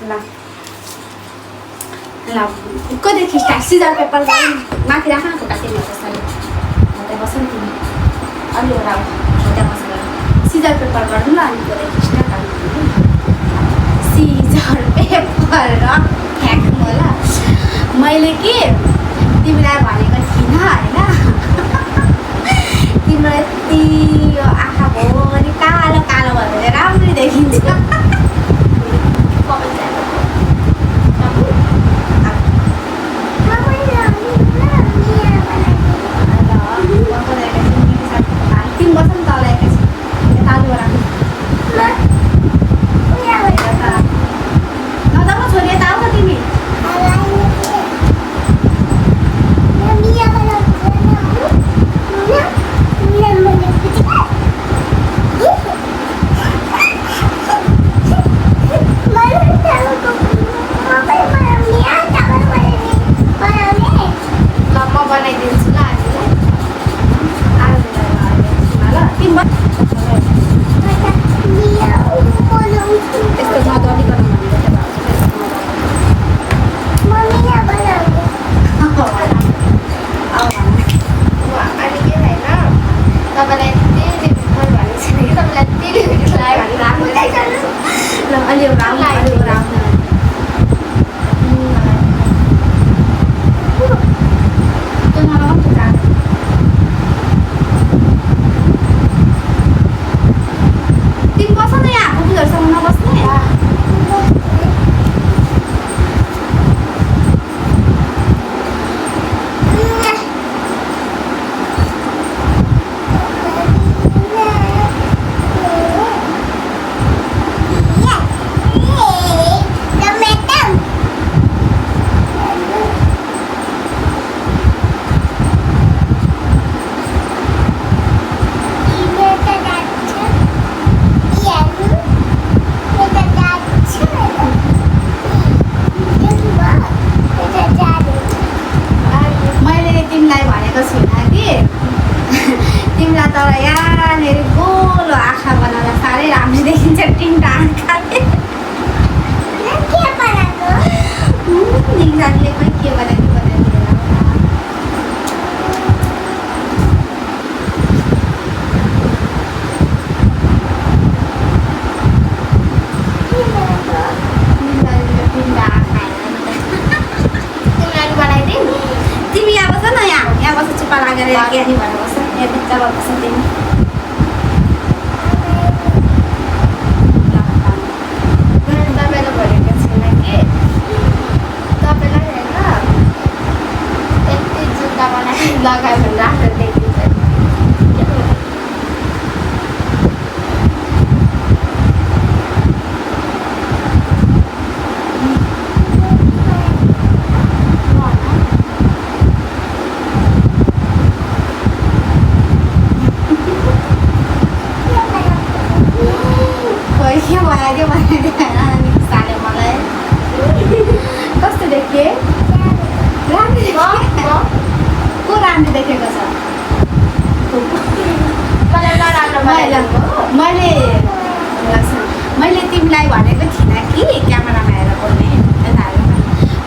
ल ल कदेखि Caesar paper माथि राख न खुट्टा तिमी त्यसरी त्यहाँ बस न तिमी अलि एउटा त्यहाँ बसेर सिजर पेपर गर्नु ल अनि कदेखि स्टार्ट गर्नु सिजर पेपर र फ्याँक्नु होला मैले के तिमीलाई भनेको थिइनँ होइन तिम्रो यति आँखा भरि कालो कालो भएर राम्ररी देखिन्छ तिमी बस नि तल एकैछिन तालुमा राख्नु नजाऊ छोरी यता आऊ त तिमी बनाइदिन्छु ल यस्तो नदलिकन अनि के होइन तपाईँलाई त्यही भनेको छैन कि तपाईँलाई त्यही अलि एउटा तिमी बस न यहाँ बुबुहरूसँग नबस्ने तिमीलाई तर यहाँनिर गोलो आँखा बनाउँदा साह्रै राम्रो देखिन्छ तिनवटा आँखाले निग्राले पनि के बनाइदियो तिमी यहाँ बस न यहाँ बस चुप्पा लागेर ज्ञानी भएर बस यहाँ भित्र बस्छ तिमी तपाईँलाई भनेको छैन कि तपाईँलाई होइन यति जुत्ता बनाएर लगायो भने राम्रो देखिन्छ साले मलाई कस्तो देखेँ को राम्रो देखेको छ मैले तिमीलाई भनेको थिइनँ कि क्यामेरामा हेरेर बोल्ने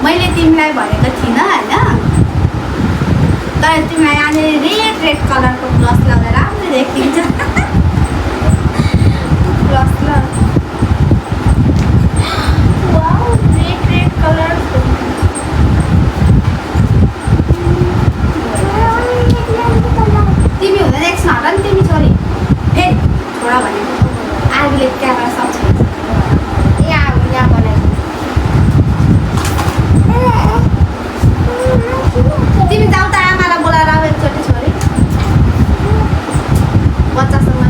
मैले तिमीलाई भनेको थिइनँ होइन तर तिमीलाई यहाँनिर रेड कलरको ब्लस लगाएर राम्रो देखिन्छ ब्लस ल कलर तिमी हुँदैन एकछिन हट नि तिमी छोरी फेरि छोरा भनेको आगोले क्यामेरा सक्छ यहाँ तिमी जाऊ त आमालाई बोलाएर एकचोटि छोरी बच्चासँग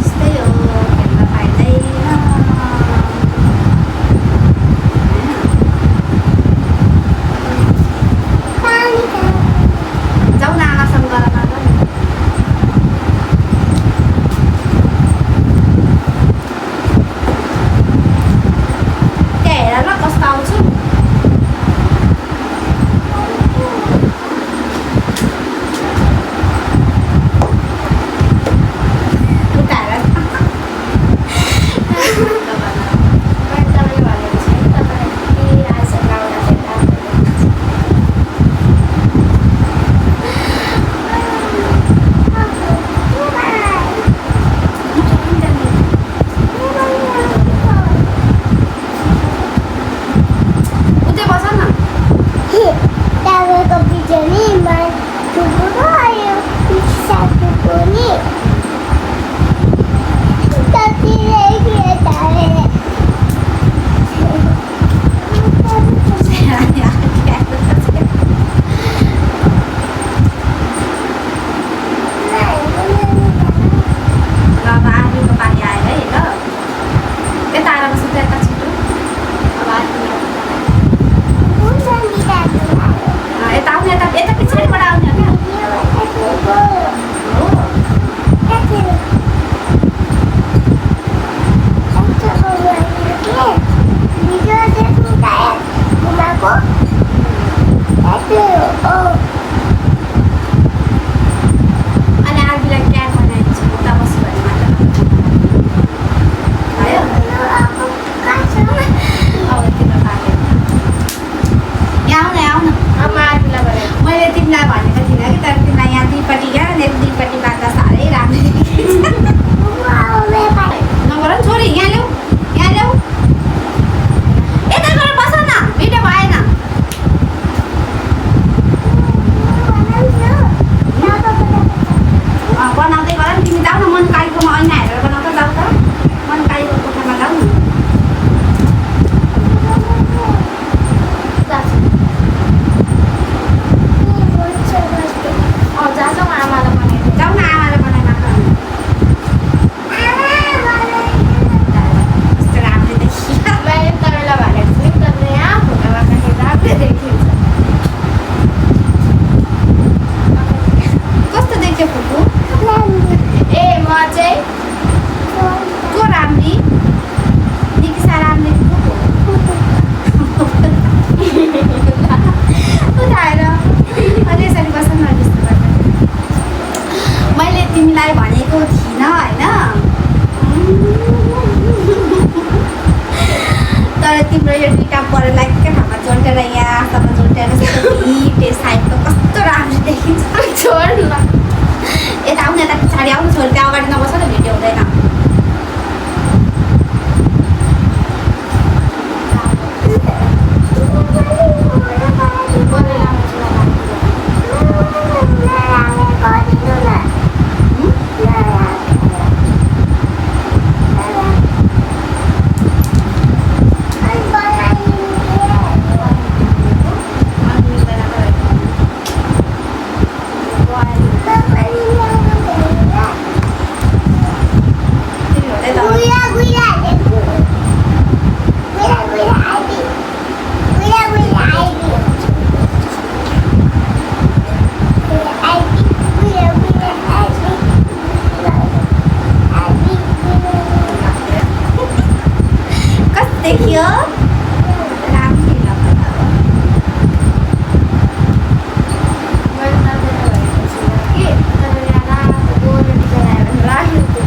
देखियो राम्रो लाग्यो मैले तपाईँलाई भनेको छुइनँ कि तपाईँले रातो गोरो टिका लगायो भने राखेको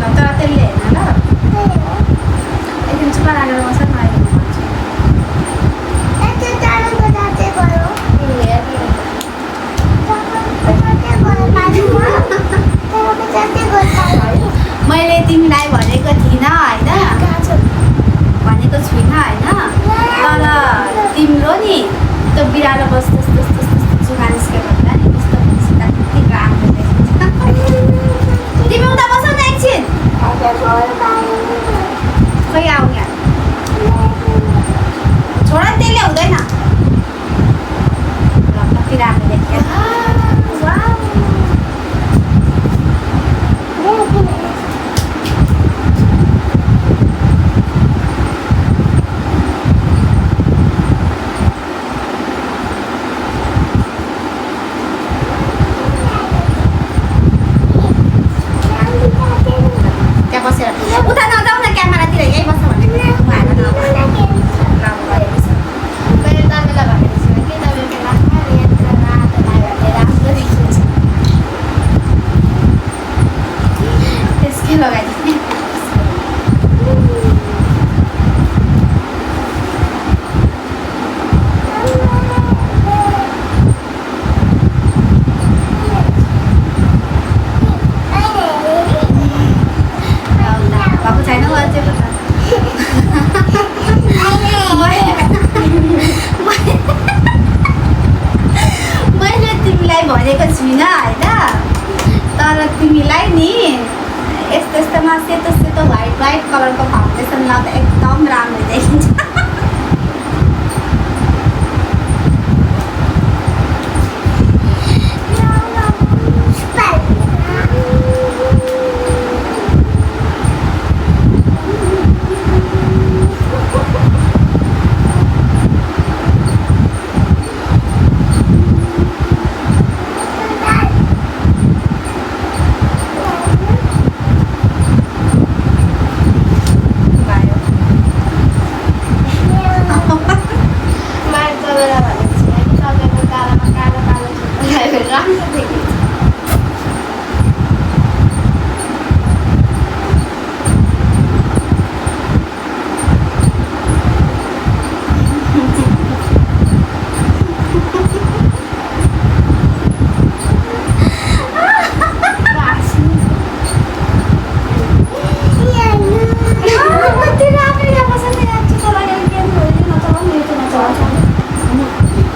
तर त्यसले हेर्न ल एकदिन चुपा लागेर बस्छ न अहिले म भन्छु मैले तिमीलाई भनेको थिइनँ होइन भनेको छुइनँ होइन तर तिम्रो नि त्यो बिरालो बस त्यस्तो त्यस्तो चुगा निस्क्यो भन्दा नि त्यस्तो कति राम्रो देखिन्छ तिमी उता बस न एकछिन खै आऊ यहाँ छोड नि त्यसले हुँदैन ल कति राम्रो देखियो त्यहाँ बसेर उता नजाऊ न क्यामेरातिर यहीँ बस्छ भनेको मैले तपाईँलाई भनेको छुइनँ कि तपाईँको लाखमा यत्र रातो लगायो भने राम्रो देखिन्छ त्यसकै लगाइदिने भएको छैन हौ अझै पो मैले तिमीलाई भनेको छुइनँ होइन तर तिमीलाई नि यस्तो यस्तोमा सेतो सेतो व्हाइट व्हाइट कलरको फाउन्डेसन लाउँदा एकदम राम्रो देखिन्छ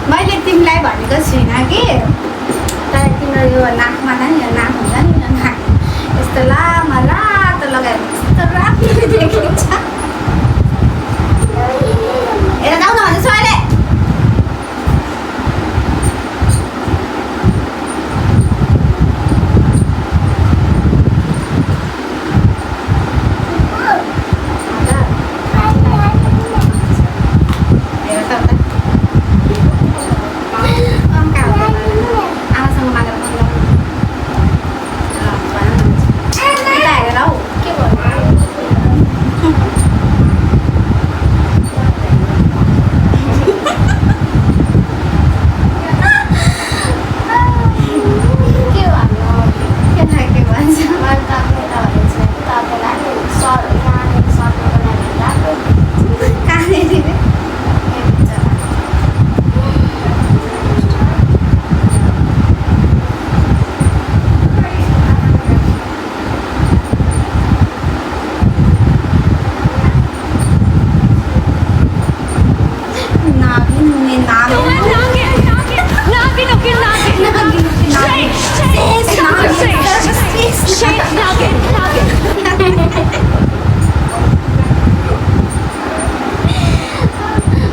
मैले तिमीलाई भनेको छुइनँ कि तर तिम्रो यो नाकमा त नि यो नाक हुन्छ नि यो नाक यस्तो लामो रातो लगायो भने यस्तो राम्रो देखिन्छ यता जाऊ न भन्दैछु अहिले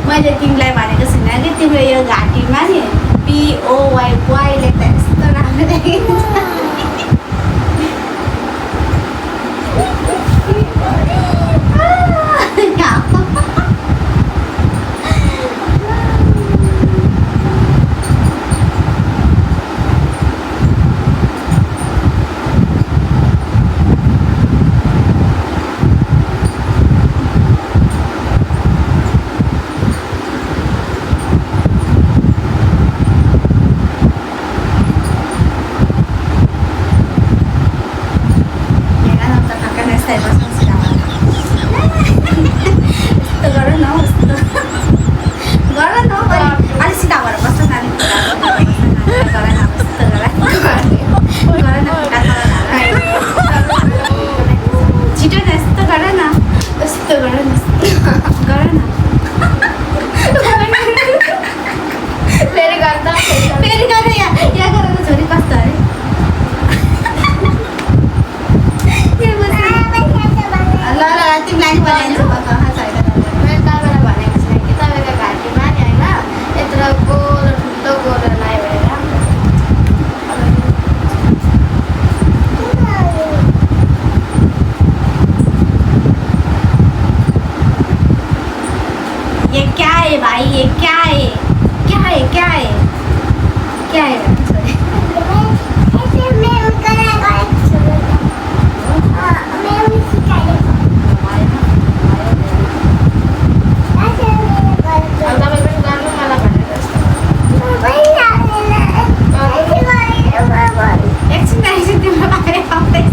मैले तिमीलाई भनेको छुइनँ कि तिम्रो यो घाँटीमा नि POYY लेख्दा यस्तो राम्रो देखिन्छ भाई ये क्या है क्या है क्या है क्या है छोरी एकछिन एकछिन तिम्रो बारे आउँदैछ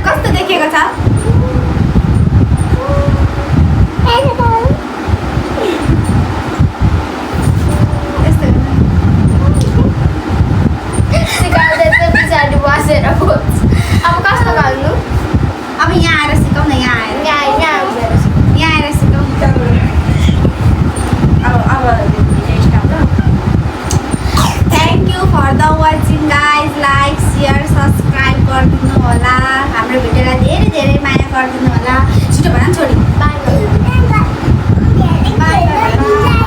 कस्तो देखेको छ यस्तो अब कस्तो गर्नु अब यहाँ आएर सिकाउ न यहाँ आएर सिकाउ अब thank you for the watching guys like share subscribe गरिदिनु होला हाम्रो भिडियोलाई धेरै धेरै माया गरिदिनु होला छिटो भन छोडी बाई बाई बाई